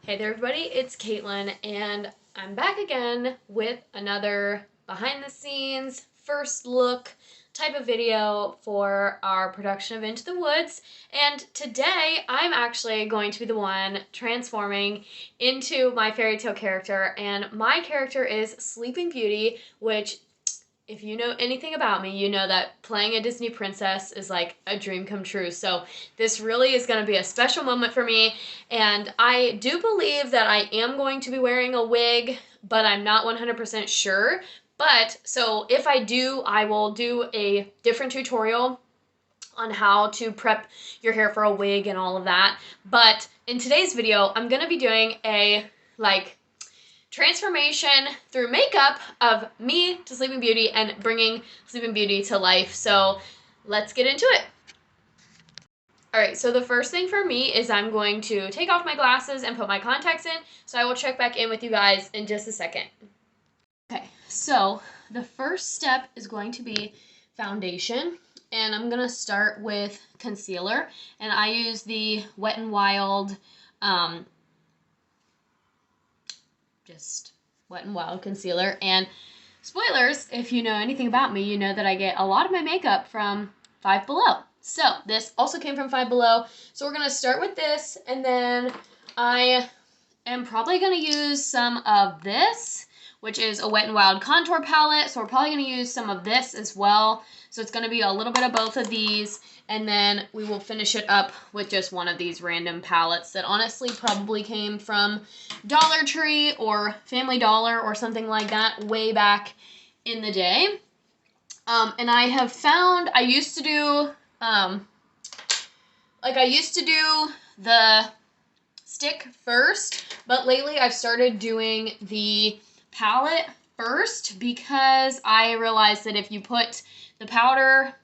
Hey there everybody, it's Caitlin and I'm back again with another behind the scenes first look type of video for our production of Into the Woods. And today I'm actually going to be the one transforming into my fairy tale character, and my character is Sleeping Beauty, which if you know anything about me, you know that playing a Disney princess is like a dream come true. So this really is going to be a special moment for me. And I do believe that I am going to be wearing a wig, but I'm not 100% sure. But so if I do, I will do a different tutorial on how to prep your hair for a wig and all of that. But in today's video, I'm going to be doing a transformation through makeup of me to Sleeping Beauty and bringing Sleeping Beauty to life. So let's get into it. Alright, so the first thing for me is I'm going to take off my glasses and put my contacts in, so I will check back in with you guys in just a second. Okay, so the first step is going to be foundation, and I'm going to start with concealer, and I use the Wet n Wild just Wet n Wild concealer. And spoilers, if you know anything about me, you know that I get a lot of my makeup from Five Below. So this also came from Five Below. So we're going to start with this, and then I am probably going to use some of this, which is a Wet n Wild contour palette. So we're probably going to use some of this as well. So it's going to be a little bit of both of these, and then we will finish it up with just one of these random palettes that honestly probably came from Dollar Tree or Family Dollar or something like that way back in the day. And I have found, I used to do the stick first, but lately I've started doing the palette first because I realized that if you put the palette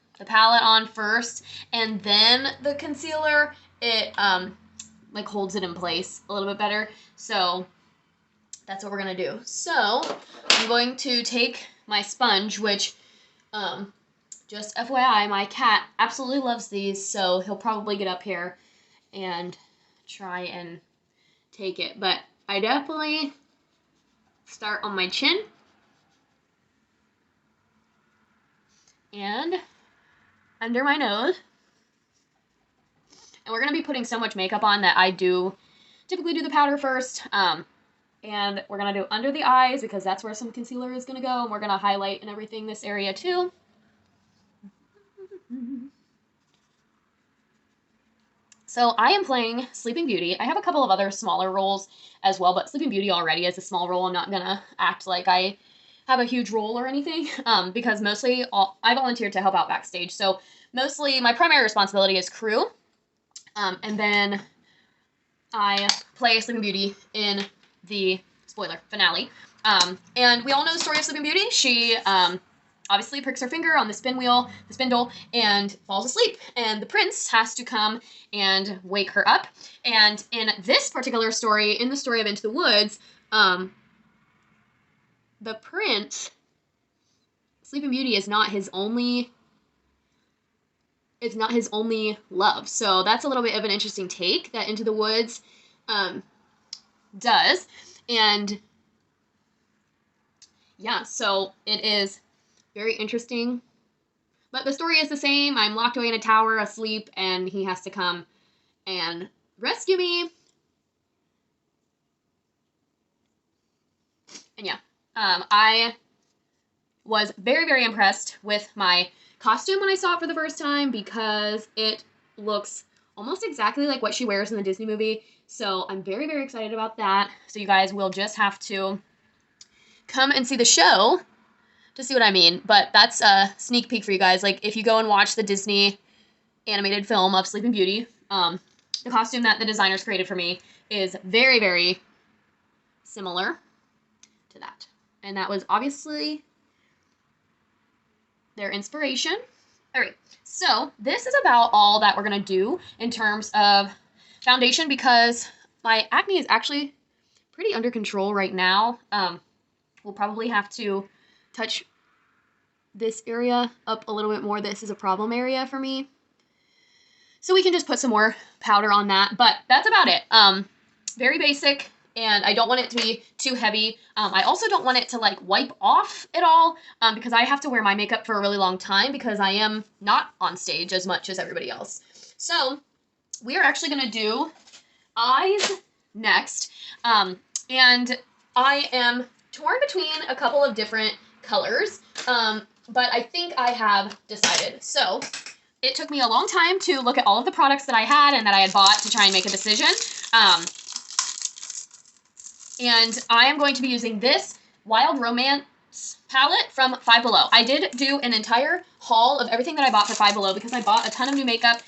on first and then the concealer, it holds it in place a little bit better. So that's what we're gonna do. So I'm going to take my sponge, which just FYI, my cat absolutely loves these, so he'll probably get up here and try and take it. But I definitely start on my chin and under my nose. And we're going to be putting so much makeup on that I do typically do the powder first. And we're going to do under the eyes because that's where some concealer is going to go. And we're going to highlight and everything this area too. So I am playing Sleeping Beauty. I have a couple of other smaller roles as well, but Sleeping Beauty already is a small role. I'm not going to act like I have a huge role or anything because mostly I volunteered to help out backstage. So mostly my primary responsibility is crew. And then I play Sleeping Beauty in the, spoiler, finale. And we all know the story of Sleeping Beauty. She obviously pricks her finger on the spindle, and falls asleep. And the prince has to come and wake her up. And in this particular story, in the story of Into the Woods, the prince, Sleeping Beauty, is not his only love. So that's a little bit of an interesting take that Into the Woods does. And yeah, so it is very interesting. But the story is the same. I'm locked away in a tower asleep, and he has to come and rescue me. And yeah, I was very, very impressed with my costume when I saw it for the first time because it looks almost exactly like what she wears in the Disney movie. So I'm very, very excited about that. So you guys will just have to come and see the show to see what I mean. But that's a sneak peek for you guys. Like, if you go and watch the Disney animated film of Sleeping Beauty, the costume that the designers created for me is very, very similar to that. And that was obviously their inspiration. All right, so this is about all that we're gonna do in terms of foundation because my acne is actually pretty under control right now. We'll probably have to touch this area up a little bit more. This is a problem area for me. So we can just put some more powder on that, but that's about it. very basic, and I don't want it to be too heavy. I also don't want it to like wipe off at all because I have to wear my makeup for a really long time because I am not on stage as much as everybody else. So we are actually going to do eyes next. And I am torn between a couple of different colors, but I think I have decided. So it took me a long time to look at all of the products that I had and that I had bought to try and make a decision. And I am going to be using this Wild Romance palette from Five Below. I did do an entire haul of everything that I bought for Five Below because I bought a ton of new makeup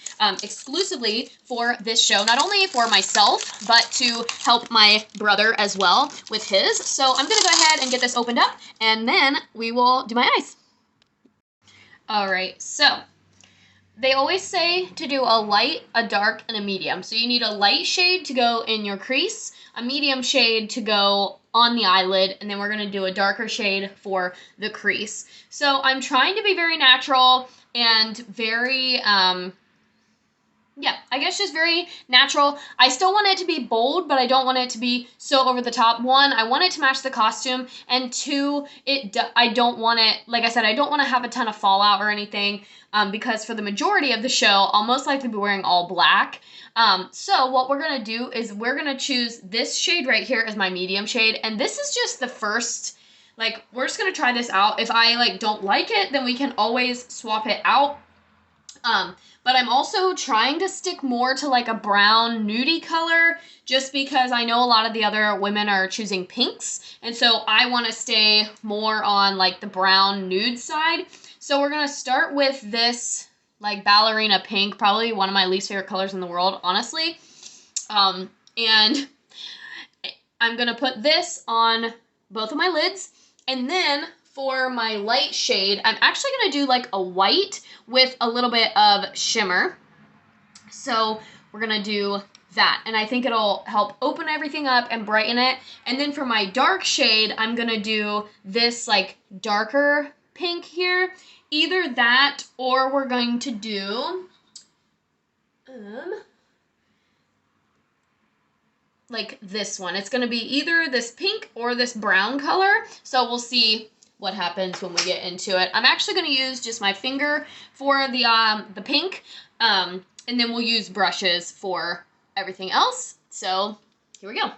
exclusively for this show, not only for myself, but to help my brother as well with his. So I'm going to go ahead and get this opened up, and then we will do my eyes. All right, so they always say to do a light, a dark, and a medium. So you need a light shade to go in your crease, a medium shade to go on the eyelid, and then we're going to do a darker shade for the crease. So I'm trying to be very natural and very, yeah, I guess just very natural. I still want it to be bold, but I don't want it to be so over the top. One, I want it to match the costume, and two, I don't want it, like I said, I don't want to have a ton of fallout or anything, because for the majority of the show, I'll most likely be wearing all black. So what we're going to do is we're going to choose this shade right here as my medium shade, and this is just the first, like, we're just going to try this out. If I, like, don't like it, then we can always swap it out. But I'm also trying to stick more to like a brown nudie color just because I know a lot of the other women are choosing pinks. And so I want to stay more on like the brown nude side. So we're going to start with this like ballerina pink, probably one of my least favorite colors in the world, honestly. And I'm going to put this on both of my lids, and then for my light shade, I'm actually going to do like a white with a little bit of shimmer. So we're going to do that, and I think it'll help open everything up and brighten it. And then for my dark shade, I'm going to do this like darker pink here. Either that, or we're going to do like this one. It's going to be either this pink or this brown color. So we'll see what happens when we get into it. I'm actually going to use just my finger for the pink, and then we'll use brushes for everything else. So here we go.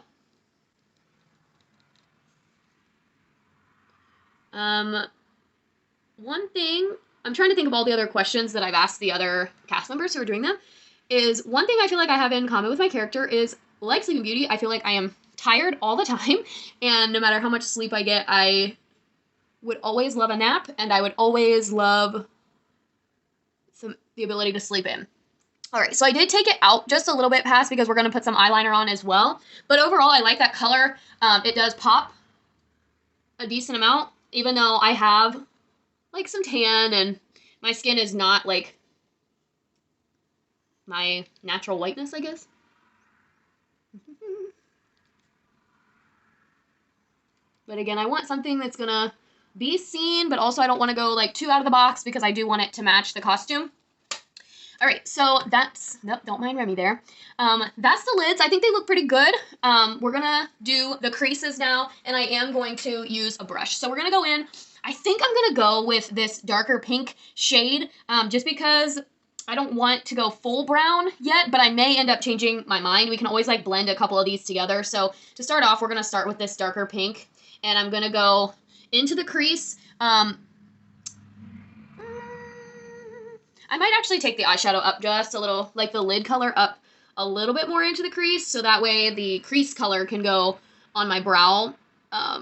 One thing, I'm trying to think of all the other questions that I've asked the other cast members who are doing them, is one thing I feel like I have in common with my character is, like Sleeping Beauty, I feel like I am tired all the time, and no matter how much sleep I get, I would always love a nap, and I would always love the ability to sleep in. All right, so I did take it out just a little bit past because we're going to put some eyeliner on as well, but overall I like that color. It does pop a decent amount, even though I have like some tan and my skin is not like my natural whiteness, I guess. But again, I want something that's gonna be seen, but also I don't want to go like too out of the box because I do want it to match the costume. All right, so that's, nope, don't mind Remy there. That's the lids. I think they look pretty good. We're gonna do the creases now, and I am going to use a brush. So we're gonna go in, I think I'm gonna go with this darker pink shade, just because I don't want to go full brown yet, but I may end up changing my mind. We can always like blend a couple of these together. So to start off, we're gonna start with this darker pink, and I'm gonna go into the crease. I might actually take the eyeshadow up just a little, like the lid color up a little bit more into the crease, so that way the crease color can go on my brow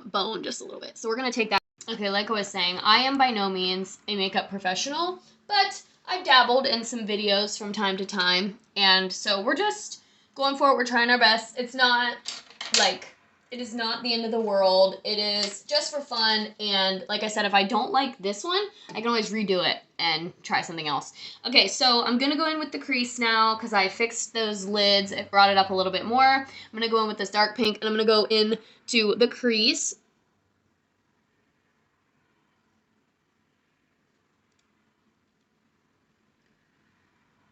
bone just a little bit. So we're going to take that. Okay, like I was saying, I am by no means a makeup professional, but I've dabbled in some videos from time to time, and so we're just going for it. We're trying our best. It's not like, it is not the end of the world. It is just for fun, and like I said, if I don't like this one, I can always redo it and try something else. Okay, so I'm going to go in with the crease now because I fixed those lids. It brought it up a little bit more. I'm going to go in with this dark pink, and I'm going to go into the crease.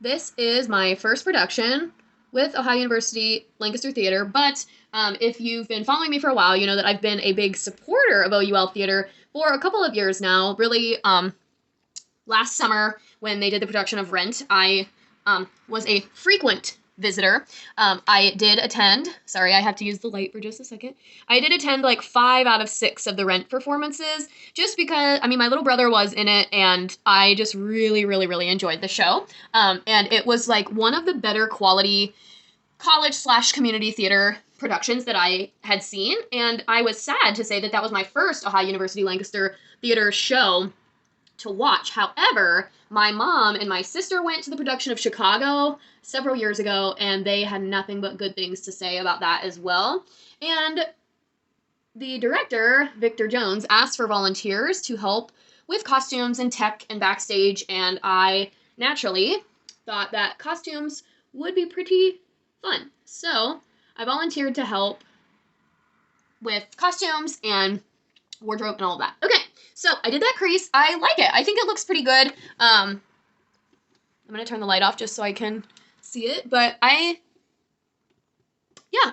This is my first production with Ohio University Lancaster Theater, but if you've been following me for a while, you know that I've been a big supporter of OUL Theater for a couple of years now. Really, last summer when they did the production of Rent, I was a frequent visitor. I did attend, sorry, I have to use the light for just a second. I did attend like 5 out of 6 of the Rent performances, just because, I mean, my little brother was in it, and I just really, really, really enjoyed the show. And it was like one of the better quality college/community theater productions that I had seen, and I was sad to say that that was my first Ohio University Lancaster Theater show to watch. However, my mom and my sister went to the production of Chicago several years ago, and they had nothing but good things to say about that as well. And the director, Victor Jones, asked for volunteers to help with costumes and tech and backstage, and I naturally thought that costumes would be pretty fun. So I volunteered to help with costumes and wardrobe and all of that. Okay, so I did that crease. I like it. I think it looks pretty good. I'm going to turn the light off just so I can see it, but yeah,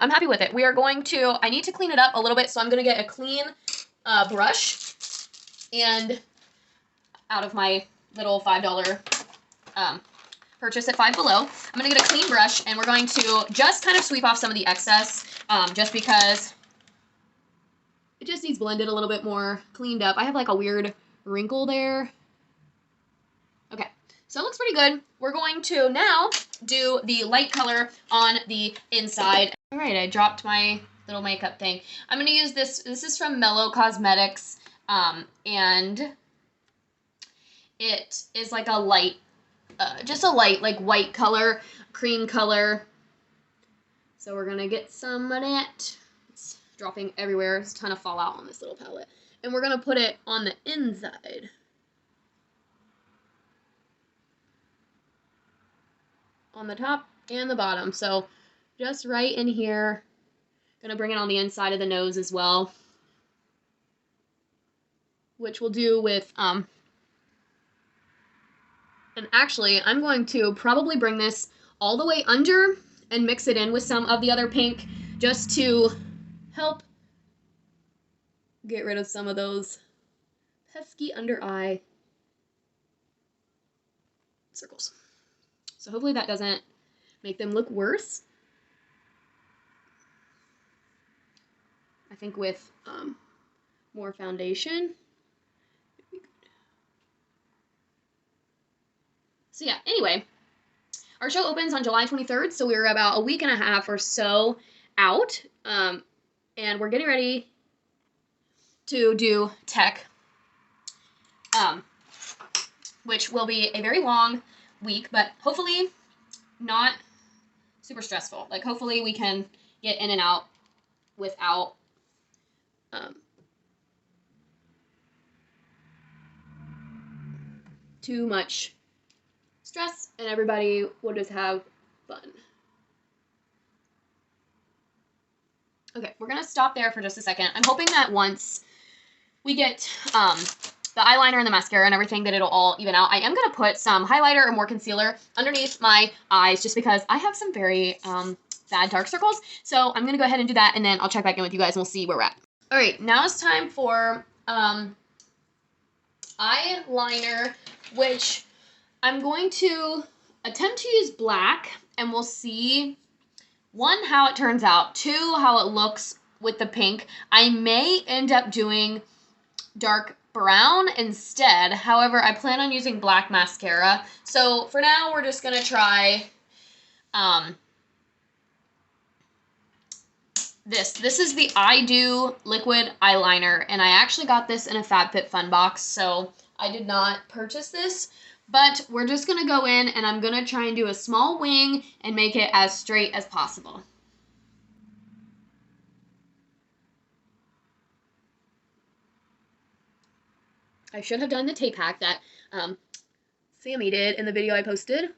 I'm happy with it. We are going to, I need to clean it up a little bit, so I'm going to get a clean brush, and out of my little $5 purchase at Five Below, I'm going to get a clean brush, and we're going to just kind of sweep off some of the excess, just because it just needs blended a little bit more, cleaned up. I have like a weird wrinkle there. Okay, so it looks pretty good. We're going to now do the light color on the inside. All right, I dropped my little makeup thing. I'm going to use this. This is from Mellow Cosmetics, and it is like a light, just a light, like white color, cream color. So we're going to get some of that. It's dropping everywhere. It's a ton of fallout on this little palette. And we're going to put it on the inside. On the top and the bottom. So just right in here. Gonna bring it on the inside of the nose as well. Which we'll do with, and actually I'm going to probably bring this all the way under and mix it in with some of the other pink just to help get rid of some of those pesky under eye circles. So hopefully that doesn't make them look worse. I think with more foundation. So yeah, anyway, our show opens on July 23rd, so we're about a week and a half or so out, and we're getting ready to do tech, which will be a very long week, but hopefully not super stressful. Like, hopefully we can get in and out without too much stress, and everybody will just have fun. Okay, we're gonna stop there for just a second. I'm hoping that once we get the eyeliner and the mascara and everything, that it'll all even out. I am gonna put some highlighter or more concealer underneath my eyes, just because I have some very bad dark circles. So I'm gonna go ahead and do that, and then I'll check back in with you guys and we'll see where we're at. All right, now it's time for eyeliner, which I'm going to attempt to use black, and we'll see, 1, how it turns out, 2, how it looks with the pink. I may end up doing dark brown instead. However, I plan on using black mascara. So for now, we're just going to try this. This is the I Do liquid eyeliner, and I actually got this in a FabFitFun box, so I did not purchase this. But we're just going to go in, and I'm going to try and do a small wing and make it as straight as possible. I should have done the tape hack that Sammy did in the video I posted.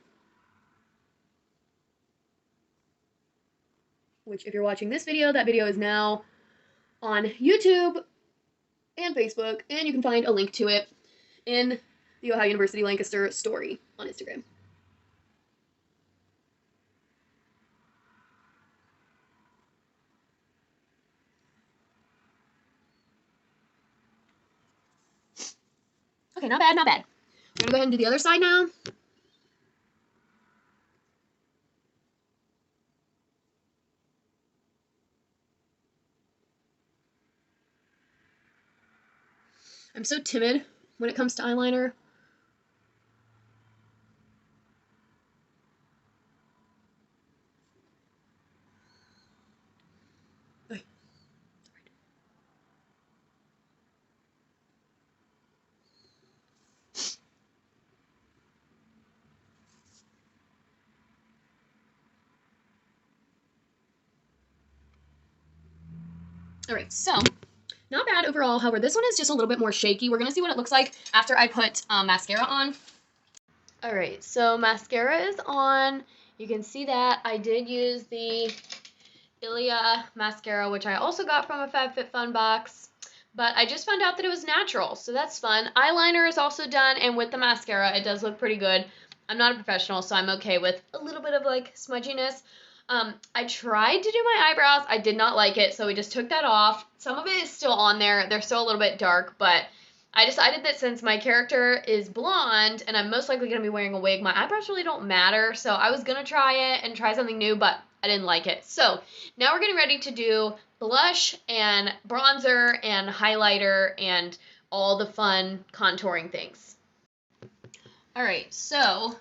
Which, if you're watching this video, that video is now on YouTube and Facebook, and you can find a link to it in the Ohio University Lancaster story on Instagram. Okay, not bad, not bad. We're gonna go ahead and do the other side now. I'm so timid when it comes to eyeliner. All right, so not bad overall. However, this one is just a little bit more shaky. We're gonna see what it looks like after I put mascara on. All right, so mascara is on. You can see that I did use the Ilia mascara, which I also got from a FabFitFun box, but I just found out that it was natural, so that's fun. Eyeliner is also done, and with the mascara, it does look pretty good. I'm not a professional, so I'm okay with a little bit of like smudginess. I tried to do my eyebrows. I did not like it, so we just took that off. Some of it is still on there. They're still a little bit dark, but I decided that since my character is blonde and I'm most likely going to be wearing a wig, my eyebrows really don't matter. So I was going to try it and try something new, but I didn't like it. So now we're getting ready to do blush and bronzer and highlighter and all the fun contouring things. All right, so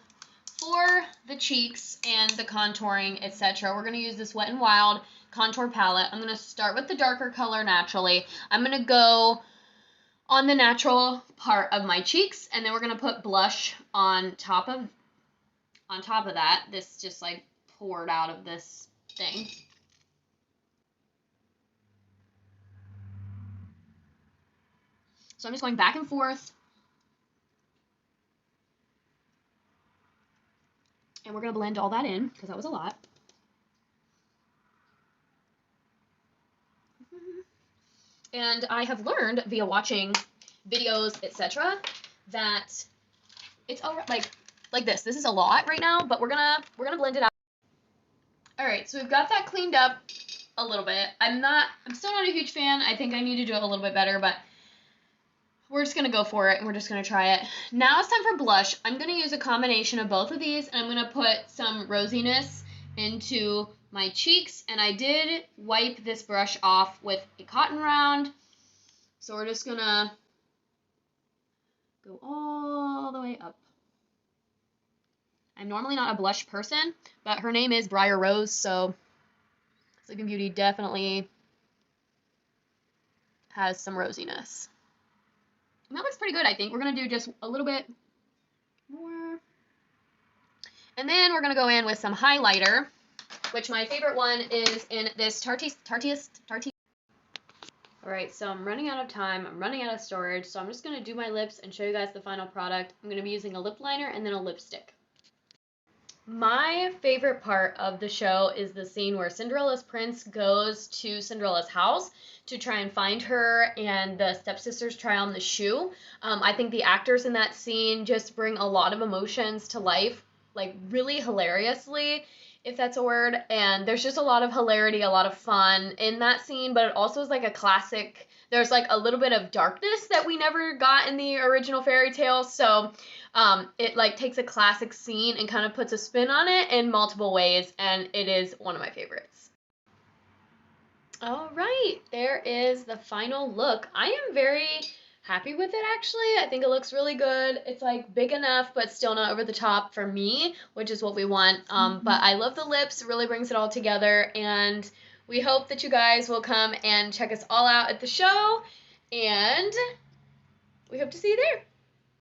for the cheeks and the contouring, etc., we're going to use this Wet n Wild contour palette. I'm going to start with the darker color naturally. I'm going to go on the natural part of my cheeks, and then we're going to put blush on top of that. This just like poured out of this thing. So I'm just going back and forth. And we're going to blend all that in because that was a lot. And I have learned via watching videos, etc., that it's all right, like this. This is a lot right now, but we're gonna blend it out. All right, so we've got that cleaned up a little bit. I'm still not a huge fan. I think I need to do it a little bit better, but we're just gonna go for it and we're just gonna try it. Now it's time for blush. I'm gonna use a combination of both of these, and I'm gonna put some rosiness into my cheeks, and I did wipe this brush off with a cotton round. So we're just gonna go all the way up. I'm normally not a blush person, but her name is Briar Rose, so Sleeping Beauty definitely has some rosiness. And that looks pretty good, I think. We're going to do just a little bit more. And then we're going to go in with some highlighter, which my favorite one is in this Tarteist. All right, so I'm running out of time. I'm running out of storage, so I'm just going to do my lips and show you guys the final product. I'm going to be using a lip liner and then a lipstick. My favorite part of the show is the scene where Cinderella's prince goes to Cinderella's house to try and find her, and the stepsisters try on the shoe. I think the actors in that scene just bring a lot of emotions to life, like really hilariously, if that's a word. And there's just a lot of hilarity, a lot of fun in that scene, but it also is like a classic. There's like a little bit of darkness that we never got in the original fairy tale, so it like takes a classic scene and kind of puts a spin on it in multiple ways, and it is one of my favorites. All right, there is the final look. I am very happy with it, actually. I think it looks really good. It's like big enough, but still not over the top for me, which is what we want. But I love the lips. It really brings it all together, and we hope that you guys will come and check us all out at the show, and we hope to see you there.